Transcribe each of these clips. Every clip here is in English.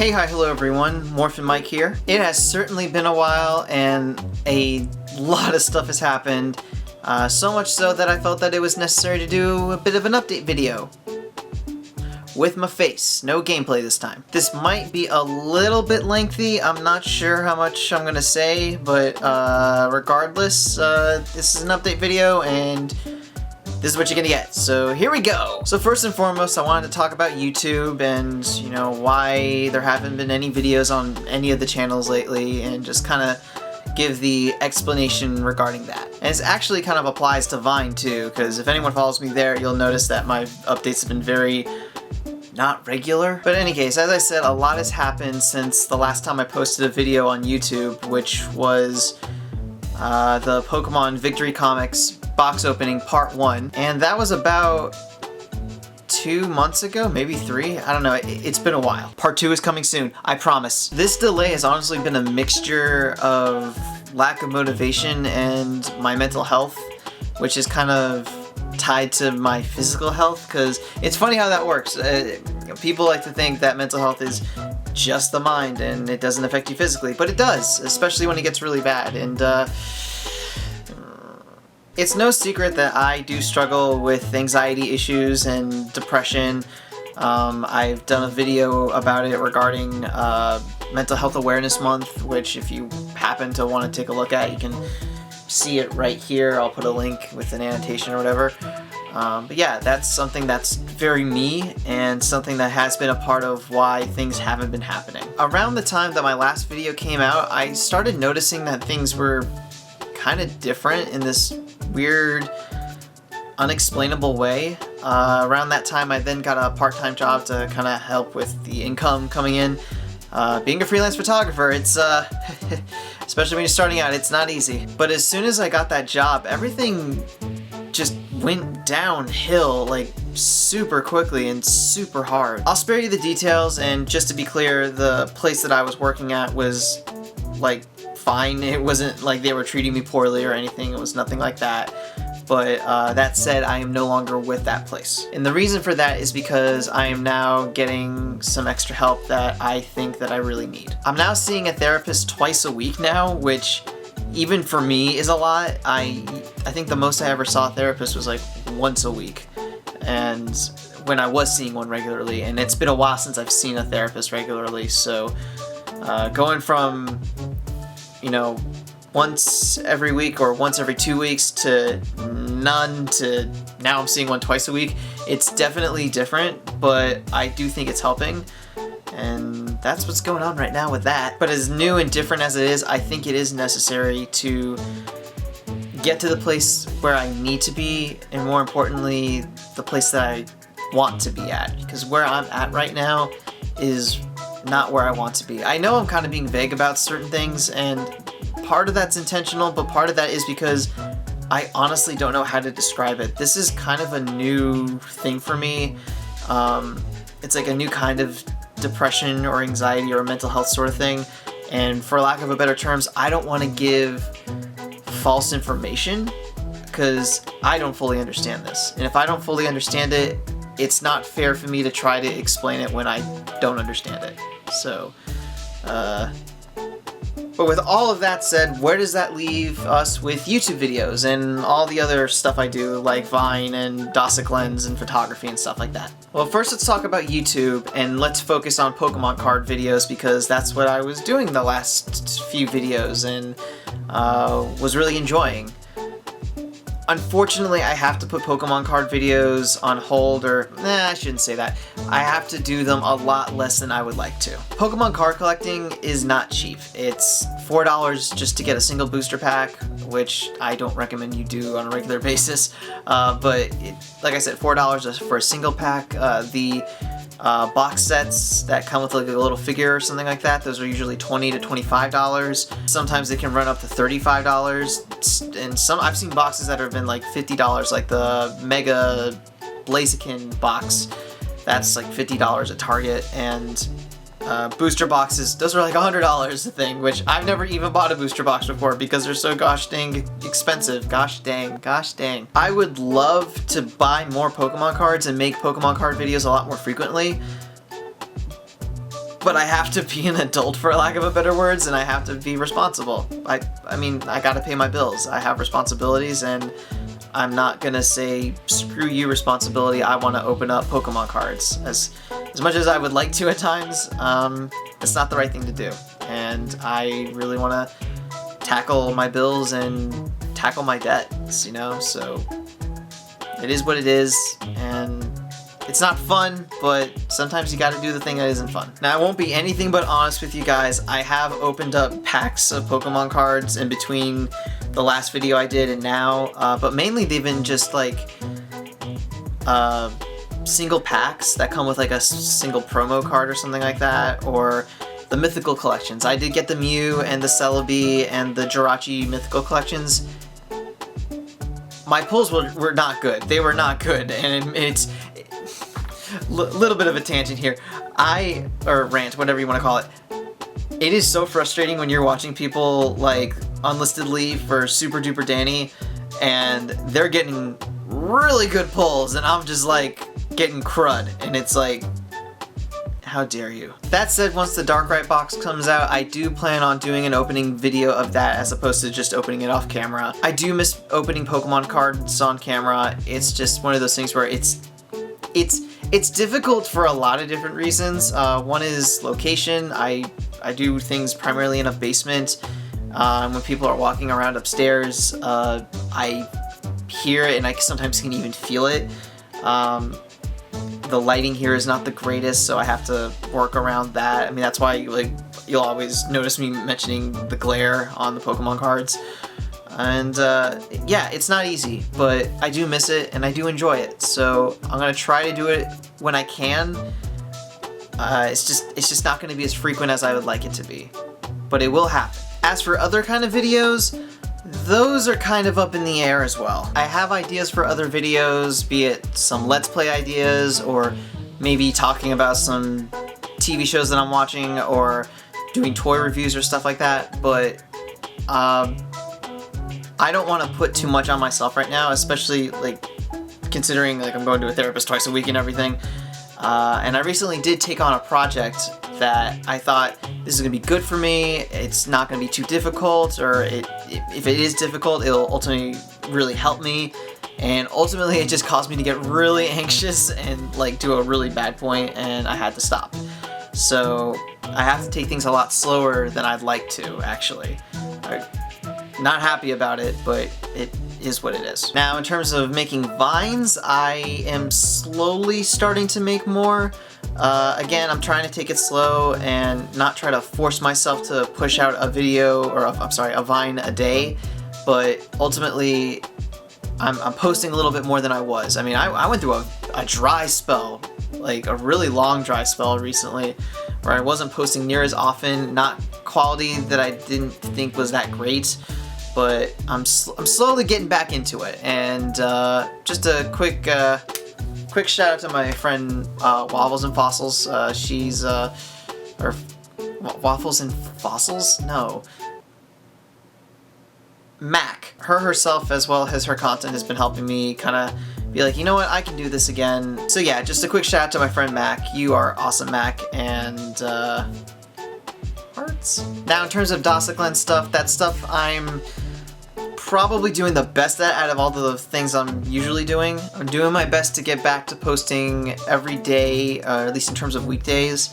Hey, hi, hello everyone, Morphin Mike here. It has certainly been a while and a lot of stuff has happened, so much so that I felt that it was necessary to do a bit of an update video. With my face, no gameplay this time. This might be a little bit lengthy, I'm not sure how much I'm gonna say, but regardless, this is an update video and this is what you're gonna get, so here we go! So first and foremost, I wanted to talk about YouTube and, you know, why there haven't been any videos on any of the channels lately, and just kind of give the explanation regarding that. And it actually kind of applies to Vine too, because if anyone follows me there, you'll notice that my updates have been very not regular. But in any case, as I said, a lot has happened since the last time I posted a video on YouTube, which was the Pokemon Victory Comics box opening part 1, and that was about 2 months ago, maybe 3, I don't know, it's been a while. Part 2 is coming soon, I promise. This delay has honestly been a mixture of lack of motivation and my mental health, which is kind of tied to my physical health, because it's funny how that works. People like to think that mental health is just the mind and it doesn't affect you physically, but it does, especially when it gets really bad. And it's no secret that I do struggle with anxiety issues and depression. I've done a video about it regarding Mental Health Awareness Month, which if you happen to want to take a look at, you can see it right here. I'll put a link with an annotation or whatever. But yeah, that's something that's very me and something that has been a part of why things haven't been happening. Around the time that my last video came out, I started noticing that things were kind of different in this weird, unexplainable way. Around that time, I then got a part-time job to kind of help with the income coming in. Being a freelance photographer, it's especially when you're starting out, it's not easy. But as soon as I got that job, everything just went downhill like super quickly and super hard. I'll spare you the details, and just to be clear, the place that I was working at was like fine. It wasn't like they were treating me poorly or anything. It was nothing like that. But that said, I am no longer with that place. And the reason for that is because I am now getting some extra help that I think that I really need. I'm now seeing a therapist twice a week now, which even for me is a lot. I think the most I ever saw a therapist was like once a week. And when I was seeing one regularly, and it's been a while since I've seen a therapist regularly, so going from, you know, once every week or once every 2 weeks to none to now I'm seeing one twice a week, it's definitely different, but I do think it's helping, and that's what's going on right now with that. But as new and different as it is, I think it is necessary to get to the place where I need to be, and more importantly, the place that I want to be at, because where I'm at right now is not where I want to be. I know I'm kind of being vague about certain things, and part of that's intentional, but part of that is because I honestly don't know how to describe it. This is kind of a new thing for me. It's like a new kind of depression or anxiety or mental health sort of thing, and for lack of a better terms, I don't want to give false information because I don't fully understand this. And if I don't fully understand it, it's not fair for me to try to explain it when I don't understand it. So, but with all of that said, where does that leave us with YouTube videos and all the other stuff I do, like Vine and Dosic Lens and photography and stuff like that? Well, first let's talk about YouTube, and let's focus on Pokemon card videos, because that's what I was doing the last few videos and was really enjoying. Unfortunately, I have to put Pokemon card videos on hold, or I shouldn't say that. I have to do them a lot less than I would like to. Pokemon card collecting is not cheap. It's $4 just to get a single booster pack, which I don't recommend you do on a regular basis. But like I said, $4 for a single pack. The box sets that come with like a little figure or something like that, those are usually $20 to $25. Sometimes they can run up to $35, and I've seen boxes that have been like $50, like the Mega Blaziken box. That's like $50 at Target, and booster boxes, those are like $100 a thing, which I've never even bought a booster box before because they're so gosh dang expensive. Gosh dang. I would love to buy more Pokemon cards and make Pokemon card videos a lot more frequently, but I have to be an adult, for lack of a better words, and I have to be responsible. I mean, I gotta pay my bills. I have responsibilities, and I'm not gonna say, screw you, responsibility, I want to open up Pokemon cards. As much as I would like to at times, it's not the right thing to do. And I really want to tackle my bills and tackle my debts, you know? So it is what it is, and it's not fun, but sometimes you gotta do the thing that isn't fun. Now, I won't be anything but honest with you guys. I have opened up packs of Pokemon cards in between the last video I did and now, but mainly they've been just like single packs that come with like a single promo card or something like that, or the mythical collections. I did get the Mew and the Celebi and the Jirachi mythical collections. My pulls were not good. They were not good, and it's little bit of a tangent here. Or rant, whatever you want to call it. It is so frustrating when you're watching people like unlistedly for Super Duper Danny, and they're getting really good pulls, and I'm just like getting crud, and it's like, how dare you? That said, once the Darkrai box comes out, I do plan on doing an opening video of that as opposed to just opening it off camera. I do miss opening Pokemon cards on camera. It's just one of those things where it's difficult for a lot of different reasons. One is location. I do things primarily in a basement. When people are walking around upstairs, I hear it and I sometimes can even feel it. The lighting here is not the greatest, so I have to work around that. I mean, that's why like you'll always notice me mentioning the glare on the Pokemon cards. And yeah, it's not easy, but I do miss it and I do enjoy it. So I'm gonna try to do it when I can. It's just not gonna be as frequent as I would like it to be, but it will happen. As for other kind of videos, those are kind of up in the air as well. I have ideas for other videos, be it some Let's Play ideas, or maybe talking about some TV shows that I'm watching, or doing toy reviews or stuff like that, but I don't want to put too much on myself right now, especially like considering like I'm going to a therapist twice a week and everything. And I recently did take on a project that I thought, this is going to be good for me, it's not going to be too difficult, or if it is difficult, it'll ultimately really help me. And ultimately it just caused me to get really anxious and like do a really bad point, and I had to stop. So I have to take things a lot slower than I'd like to, actually. I'm not happy about it, but it is what it is. Now, in terms of making vines, I am slowly starting to make more. Again, I'm trying to take it slow and not try to force myself to push out a video, or a vine a day, but ultimately I'm posting a little bit more than I was. I mean, I went through a dry spell, like a really long dry spell recently, where I wasn't posting near as often, not quality that I didn't think was that great, but I'm slowly getting back into it. And just a quick shout out to my friend Waffles and Fossils. She's or Waffles and Fossils? No. Mac. Her herself, as well as her content, has been helping me kind of be like, you know what, I can do this again. So yeah, just a quick shout out to my friend Mac. You are awesome, Mac. And hearts. Now, in terms of Dosiclen stuff, that stuff I'm probably doing the best at out of all the things I'm usually doing. I'm doing my best to get back to posting every day, at least in terms of weekdays.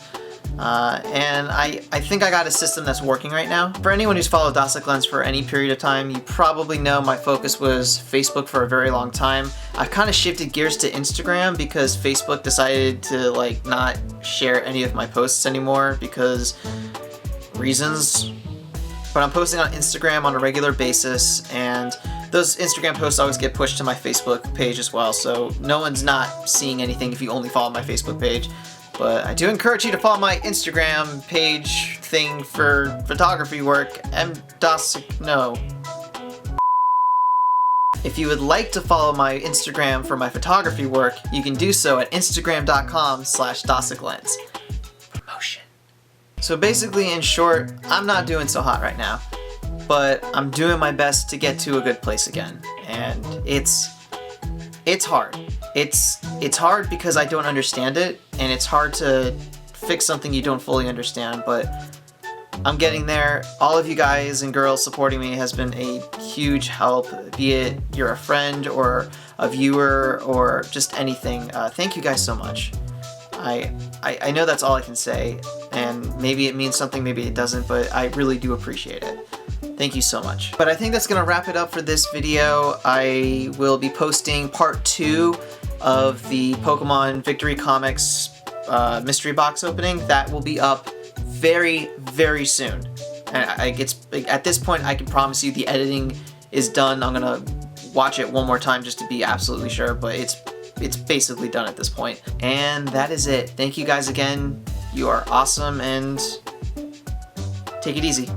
And I think I got a system that's working right now. For anyone who's followed Dosiclens for any period of time, you probably know my focus was Facebook for a very long time. I've kind of shifted gears to Instagram because Facebook decided to like not share any of my posts anymore because reasons. But I'm posting on Instagram on a regular basis, and those Instagram posts always get pushed to my Facebook page as well, so no one's not seeing anything if you only follow my Facebook page. But I do encourage you to follow my Instagram page thing for photography work, no. If you would like to follow my Instagram for my photography work, you can do so at instagram.com/Dosiclens. Promotion. So basically, in short, I'm not doing so hot right now, but I'm doing my best to get to a good place again, and it's hard. It's hard because I don't understand it, and it's hard to fix something you don't fully understand, but I'm getting there. All of you guys and girls supporting me has been a huge help, be it you're a friend or a viewer or just anything. Thank you guys so much. I know that's all I can say, and maybe it means something, maybe it doesn't, but I really do appreciate it. Thank you so much. But I think that's gonna wrap it up for this video. I will be posting part 2 of the Pokemon Victory Comics mystery box opening. That will be up very, very soon. And at this point, I can promise you the editing is done. I'm gonna watch it one more time just to be absolutely sure, but it's basically done at this point. And that is it. Thank you guys again. You are awesome, and take it easy.